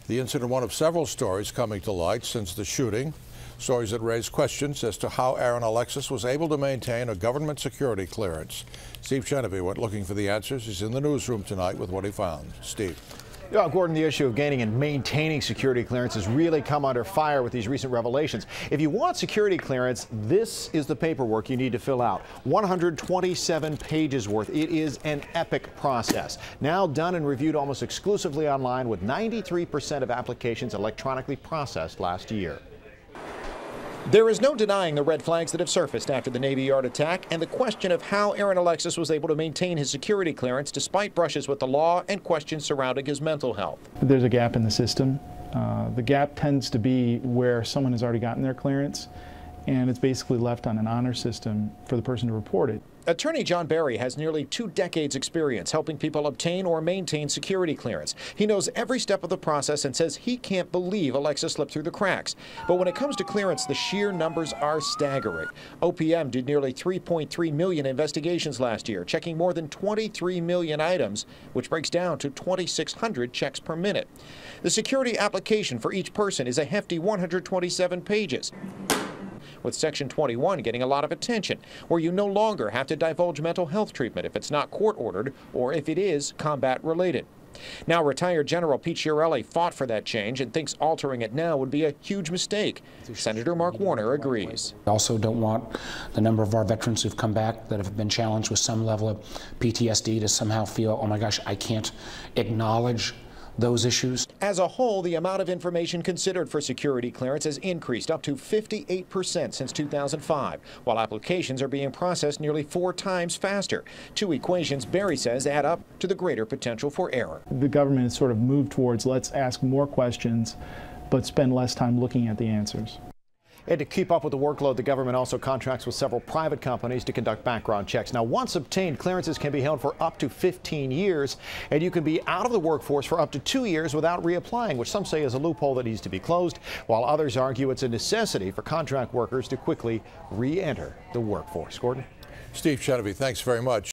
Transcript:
The incident, one of several stories coming to light since the shooting. Stories that raise questions as to how Aaron Alexis was able to maintain a government security clearance. Steve Genevieve went looking for the answers. He's in the newsroom tonight with what he found. Steve. Yeah, Gordon, the issue of gaining and maintaining security clearance has really come under fire with these recent revelations. If you want security clearance, this is the paperwork you need to fill out. 127 pages worth. It is an epic process. Now done and reviewed almost exclusively online, with 93% of applications electronically processed last year. There is no denying the red flags that have surfaced after the Navy Yard attack and the question of how Aaron Alexis was able to maintain his security clearance despite brushes with the law and questions surrounding his mental health. There's a gap in the system. The gap tends to be where someone has already gotten their clearance, and it's basically left on an honor system for the person to report it. Attorney John Barry has nearly 2 decades experience helping people obtain or maintain security clearance. He knows every step of the process and says he can't believe Alexis slipped through the cracks. But when it comes to clearance, the sheer numbers are staggering. OPM did nearly 3.3 million investigations last year, checking more than 23 million items, which breaks down to 2,600 checks per minute. The security application for each person is a hefty 127 pages. With Section 21 getting a lot of attention, where you no longer have to divulge mental health treatment if it's not court-ordered or if it is combat-related. Now, retired General Pete Chiarelli fought for that change and thinks altering it now would be a huge mistake. Senator Mark Warner agrees. We also don't want the number of our veterans who've come back that have been challenged with some level of PTSD to somehow feel, oh my gosh, I can't acknowledge those issues. As a whole, the amount of information considered for security clearance has increased up to 58% since 2005, while applications are being processed nearly 4 times faster. 2 equations Barry says add up to the greater potential for error. The government has sort of moved towards let's ask more questions, but spend less time looking at the answers. And to keep up with the workload, the government also contracts with several private companies to conduct background checks. Now, once obtained, clearances can be held for up to 15 years, and you can be out of the workforce for up to 2 years without reapplying, which some say is a loophole that needs to be closed, while others argue it's a necessity for contract workers to quickly re-enter the workforce. Gordon? Steve Genevieve, thanks very much.